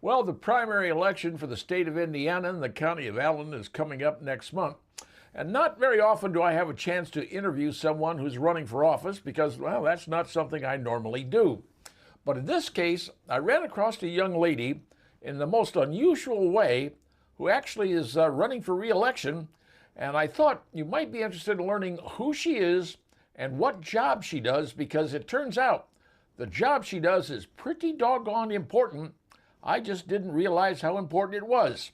Well, the primary election for the state of Indiana and the county of Allen is coming up next month. And not very often do I have a chance to interview someone who's running for office because, well, that's not something I normally do. But in this case, I ran across a young lady in the most unusual way who actually is running for re-election. And I thought you might be interested in learning who she is and what job she does, because it turns out the job she does is pretty doggone important. I just didn't realize how important it was.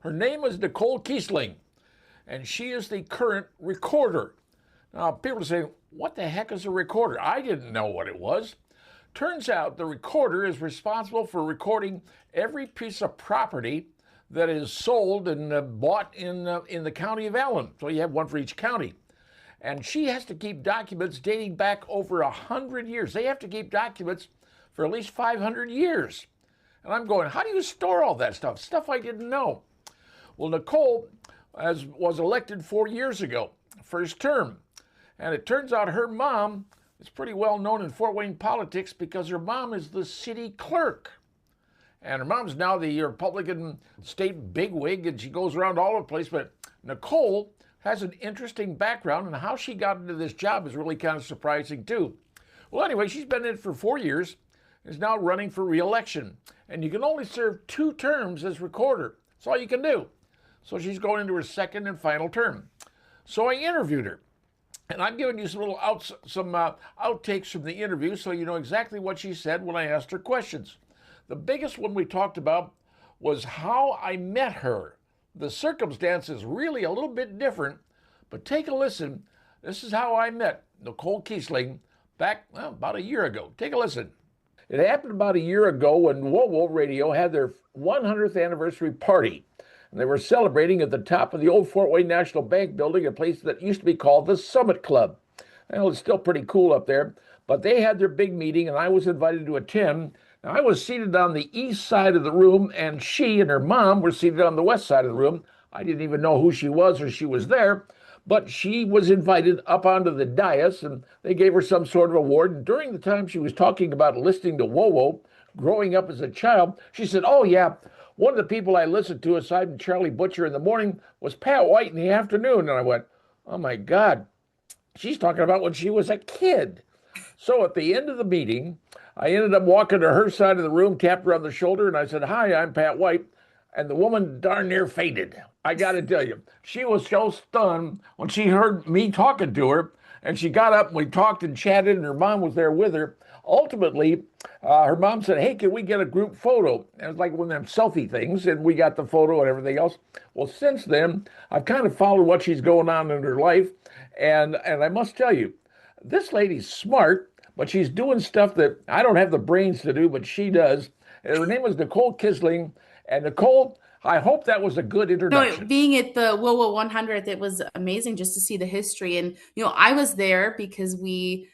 Her name is Nicole Keesling, and she is the current recorder. Now, people are saying, what the heck is a recorder? I didn't know what it was. Turns out the recorder is responsible for recording every piece of property that is sold and bought in the county of Allen. So you have one for each county. And she has to keep documents dating back over 100 years. They have to keep documents for at least 500 years. And I'm going, how do you store all that stuff? Stuff I didn't know. Well, Nicole was elected 4 years ago, first term. And it turns out her mom is pretty well known in Fort Wayne politics because her mom is the city clerk. And her mom's now the Republican state bigwig, and she goes around all over the place. But Nicole has an interesting background, and how she got into this job is really kind of surprising, too. Well, anyway, she's been in it for 4 years, is now running for re-election. And you can only serve 2 terms as recorder. That's all you can do. So she's going into her second and final term. So I interviewed her. And I'm giving you some little outtakes from the interview so you know exactly what she said when I asked her questions. The biggest one we talked about was how I met her. The circumstance is really a little bit different, but take a listen. This is how I met Nicole Keesling back about a year ago. Take a listen. It happened about a year ago when WOWO Radio had their 100th anniversary party. And they were celebrating at the top of the old Fort Wayne National Bank building, a place that used to be called the Summit Club. Well, it's still pretty cool up there, but they had their big meeting and I was invited to attend. Now, I was seated on the east side of the room, and she and her mom were seated on the west side of the room. I didn't even know who she was or she was there, but she was invited up onto the dais, and they gave her some sort of award. And during the time she was talking about listening to WOWO, growing up as a child, she said, oh, yeah, one of the people I listened to, aside from Charlie Butcher in the morning, was Pat White in the afternoon. And I went, oh, my God, she's talking about when she was a kid. So at the end of the meeting, I ended up walking to her side of the room, tapped her on the shoulder, and I said, hi, I'm Pat White. And the woman darn near fainted. I got to tell you, she was so stunned when she heard me talking to her, and she got up and we talked and chatted, and her mom was there with her. Ultimately, her mom said, hey, can we get a group photo? And it was like one of them selfie things, and we got the photo and everything else. Well, since then, I've kind of followed what she's going on in her life, and I must tell you, this lady's smart, but she's doing stuff that I don't have the brains to do, but she does. And her name is Nicole Keesling. And Nicole, I hope that was a good introduction. No, being at the WOWO 100th, it was amazing just to see the history. And, I was there because we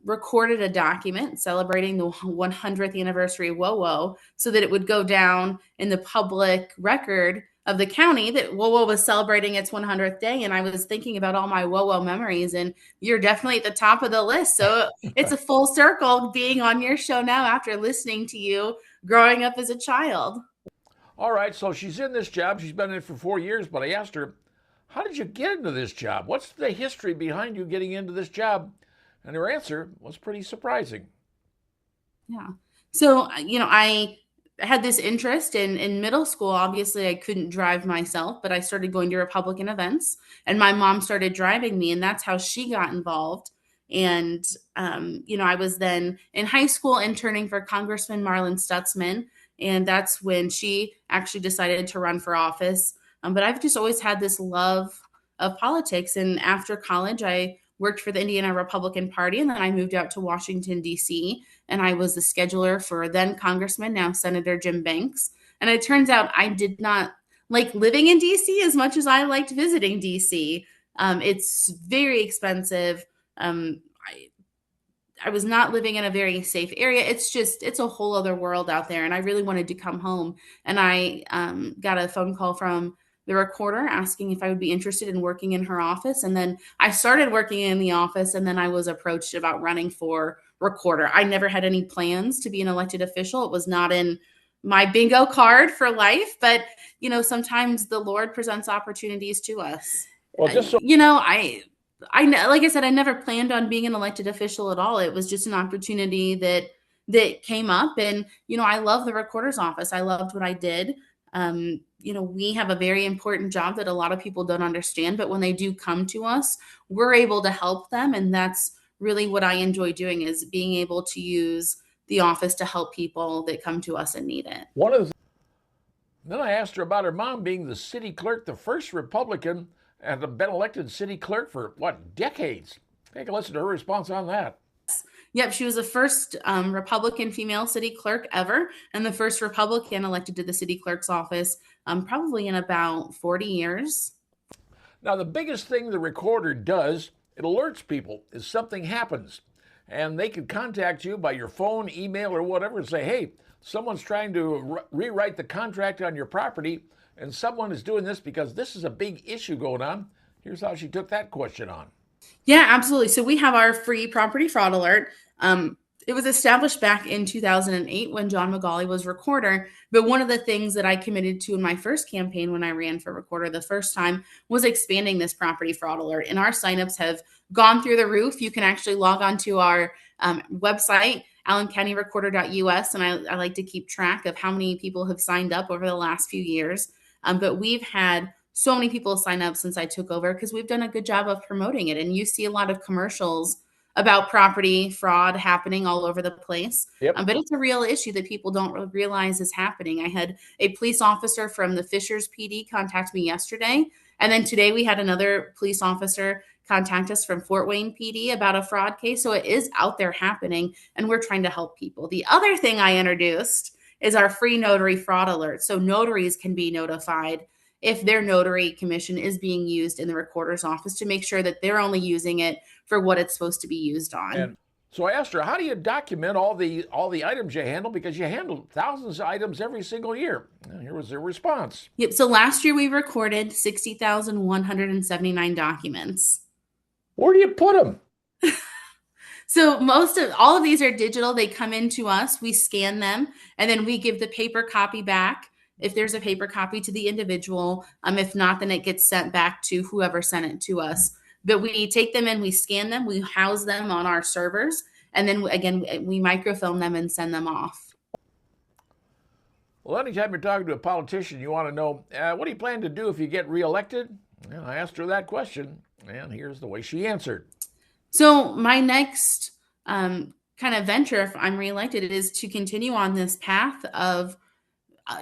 recorded a document celebrating the 100th anniversary of WOWO so that it would go down in the public record of the county that WOWO was celebrating its 100th day. And I was thinking about all my WOWO memories, and you're definitely at the top of the list. So it's a full circle being on your show now after listening to you growing up as a child. All right, so she's in this job. She's been in it for 4 years, but I asked her, how did you get into this job? What's the history behind you getting into this job? And her answer was pretty surprising. Yeah. So, I had this interest in middle school. Obviously, I couldn't drive myself, but I started going to Republican events, and my mom started driving me, and that's how she got involved. And, I was then in high school interning for Congressman Marlon Stutzman, and that's when she actually decided to run for office. But I've just always had this love of politics. And after college, I worked for the Indiana Republican Party, and then I moved out to Washington, D.C., and I was the scheduler for then Congressman, now Senator Jim Banks. And it turns out I did not like living in D.C. as much as I liked visiting D.C. It's very expensive. I was not living in a very safe area. It's a whole other world out there. And I really wanted to come home. And I got a phone call from the recorder asking if I would be interested in working in her office. And then I started working in the office, and then I was approached about running for recorder. I never had any plans to be an elected official. It was not in my bingo card for life, but sometimes the Lord presents opportunities to us. Well, just so Like I said, I never planned on being an elected official at all. It was just an opportunity that came up, and I love the recorder's office. I loved what I did. We have a very important job that a lot of people don't understand, but when they do come to us, we're able to help them, and that's really what I enjoy doing, is being able to use the office to help people that come to us and need it. Then I asked her about her mom being the city clerk, the first Republican, and had been elected city clerk for what, decades. Take a listen to her response on that. Yep, she was the first Republican female city clerk ever, and the first Republican elected to the city clerk's office probably in about 40 years. Now, the biggest thing the recorder does, it alerts people if something happens. And they can contact you by your phone, email, or whatever and say, hey, someone's trying to rewrite the contract on your property, and someone is doing this because this is a big issue going on. Here's how she took that question on. Yeah, absolutely. So we have our free property fraud alert. It was established back in 2008 when John McGauley was recorder. But one of the things that I committed to in my first campaign when I ran for recorder the first time was expanding this property fraud alert. And our signups have gone through the roof. You can actually log on to our website, allencountyrecorder.us. And I like to keep track of how many people have signed up over the last few years. But we've had so many people sign up since I took over because we've done a good job of promoting it. And you see a lot of commercials about property fraud happening all over the place. Yep. But it's a real issue that people don't realize is happening. I had a police officer from the Fishers PD contact me yesterday. And then today we had another police officer contact us from Fort Wayne PD about a fraud case. So it is out there happening, and we're trying to help people. The other thing I introduced is our free notary fraud alert. So notaries can be notified if their notary commission is being used in the recorder's office to make sure that they're only using it for what it's supposed to be used on. And so I asked her, how do you document all the items you handle? Because you handle thousands of items every single year. And here was her response. Yep. So last year we recorded 60,179 documents. Where do you put them? So all of these are digital. They come into us, we scan them, and then we give the paper copy back. If there's a paper copy to the individual, if not, then it gets sent back to whoever sent it to us. But we take them in, we scan them, we house them on our servers, and then again, we microfilm them and send them off. Well, anytime you're talking to a politician, you want to know, what do you plan to do if you get reelected? Well, I asked her that question, and here's the way she answered. So my next kind of venture, if I'm reelected, is to continue on this path of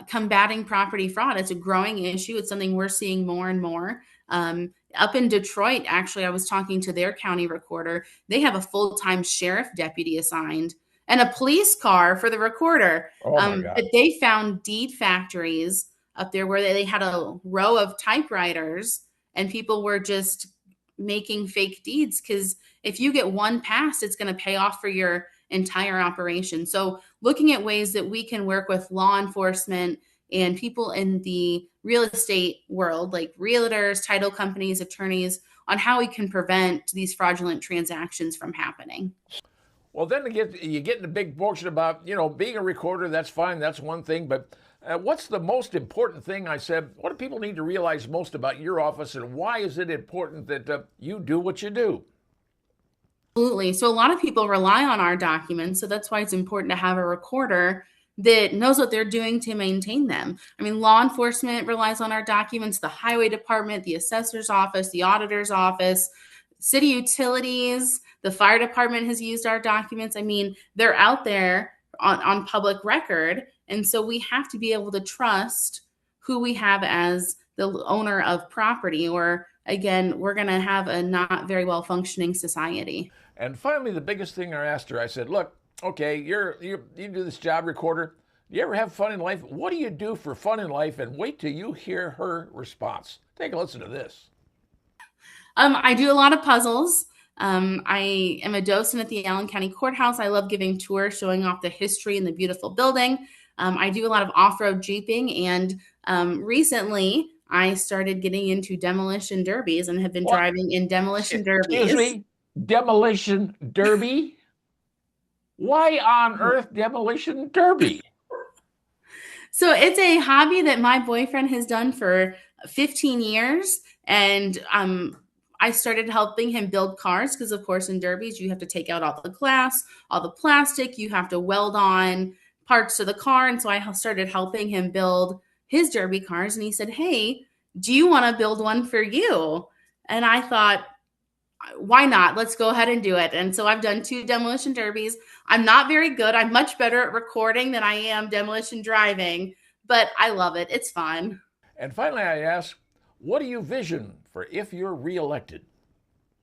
combating property fraud. It's a growing issue. It's something we're seeing more and more. Up in Detroit, actually, I was talking to their county recorder. They have a full-time sheriff deputy assigned and a police car for the recorder. But they found deed factories up there where they had a row of typewriters and people were just making fake deeds, because if you get one passed, it's going to pay off for your entire operation. So looking at ways that we can work with law enforcement and people in the real estate world, like realtors, title companies, attorneys, on how we can prevent these fraudulent transactions from happening. Well, then you get in the big portion about, being a recorder. That's fine. That's one thing. But what's the most important thing? I said, what do people need to realize most about your office, and why is it important that you do what you do? Absolutely. So a lot of people rely on our documents. So that's why it's important to have a recorder that knows what they're doing to maintain them. I mean, law enforcement relies on our documents, the highway department, the assessor's office, the auditor's office, city utilities, the fire department has used our documents. I mean, they're out there on public record. And so we have to be able to trust who we have as the owner of property, or again, we're going to have a not very well functioning society. And finally, the biggest thing I asked her, I said, look, okay, you do this job, recorder. Do you ever have fun in life? What do you do for fun in life? And wait till you hear her response. Take a listen to this. I do a lot of puzzles. I am a docent at the Allen County Courthouse. I love giving tours, showing off the history and the beautiful building. I do a lot of off-road jeeping, and recently I started getting into demolition derbies and have been driving in demolition derbies. Excuse me? Demolition derby? Why on earth demolition derby? So it's a hobby that my boyfriend has done for 15 years. And I started helping him build cars because, of course, in derbies, you have to take out all the glass, all the plastic, you have to weld on parts to the car. And so I started helping him build his derby cars. And he said, "Hey, do you want to build one for you?" And I thought, why not? Let's go ahead and do it. And so I've done 2 demolition derbies. I'm not very good. I'm much better at recording than I am demolition driving, but I love it. It's fun. And finally, I ask, what do you vision for if you're reelected?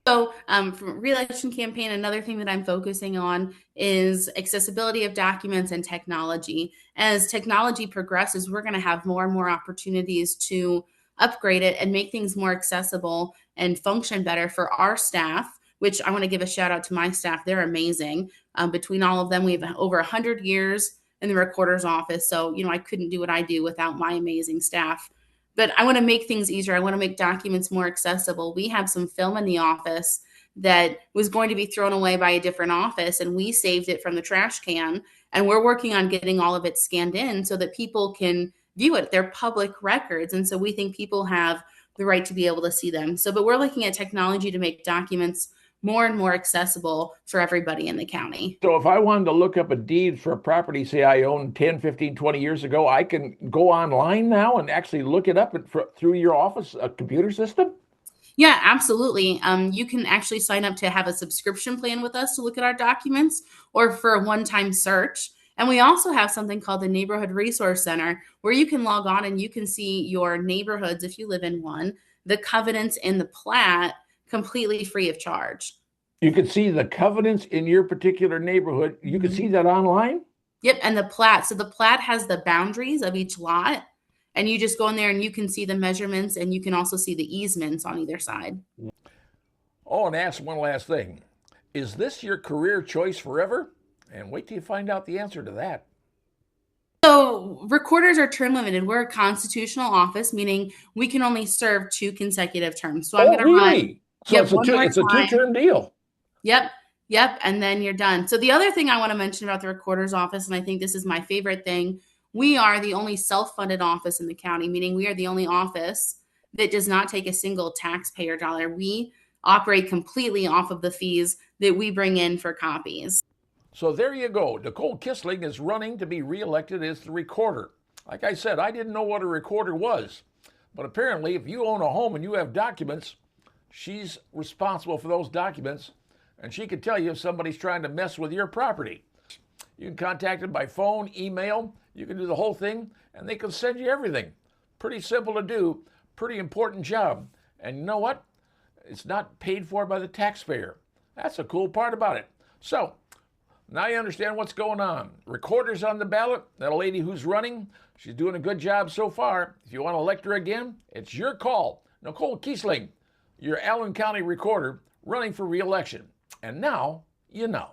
So, from re-election campaign, another thing that I'm focusing on is accessibility of documents and technology. As technology progresses, we're going to have more and more opportunities to upgrade it and make things more accessible and function better for our staff. Which I want to give a shout out to my staff; they're amazing. Between all of them, we have over 100 years in the recorder's office. So, I couldn't do what I do without my amazing staff. But I want to make things easier. I want to make documents more accessible. We have some film in the office that was going to be thrown away by a different office, and we saved it from the trash can. And we're working on getting all of it scanned in so that people can view it. They're public records. And so we think people have the right to be able to see them. But we're looking at technology to make documents more and more accessible for everybody in the county. So if I wanted to look up a deed for a property, say I owned 10, 15, 20 years ago, I can go online now and actually look it up through your office, a computer system? Yeah, absolutely. You can actually sign up to have a subscription plan with us to look at our documents or for a one-time search. And we also have something called the Neighborhood Resource Center where you can log on and you can see your neighborhoods, if you live in one, the covenants in the plat completely free of charge. You can see the covenants in your particular neighborhood. You can see that online? Yep, and the plat. So the plat has the boundaries of each lot, and you just go in there and you can see the measurements, and you can also see the easements on either side. Oh, and ask one last thing. Is this your career choice forever? And wait till you find out the answer to that. So recorders are term limited. We're a constitutional office, meaning we can only serve 2 consecutive terms. So I'm going to run. So Yep, it's a two-term deal. Yep. And then you're done. So the other thing I want to mention about the recorder's office, and I think this is my favorite thing, we are the only self-funded office in the county, meaning we are the only office that does not take a single taxpayer dollar. We operate completely off of the fees that we bring in for copies. So there you go. Nicole Kessling is running to be reelected as the recorder. Like I said, I didn't know what a recorder was. But apparently, if you own a home and you have documents, she's responsible for those documents, and she can tell you if somebody's trying to mess with your property. You can contact them by phone, email, you can do the whole thing, and they can send you everything. Pretty simple to do, pretty important job. And you know what? It's not paid for by the taxpayer. That's a cool part about it. So, now you understand what's going on. Recorder's on the ballot. That lady who's running, she's doing a good job so far. If you want to elect her again, it's your call. Nicole Keesling, your Allen County recorder, running for re-election. And now you know.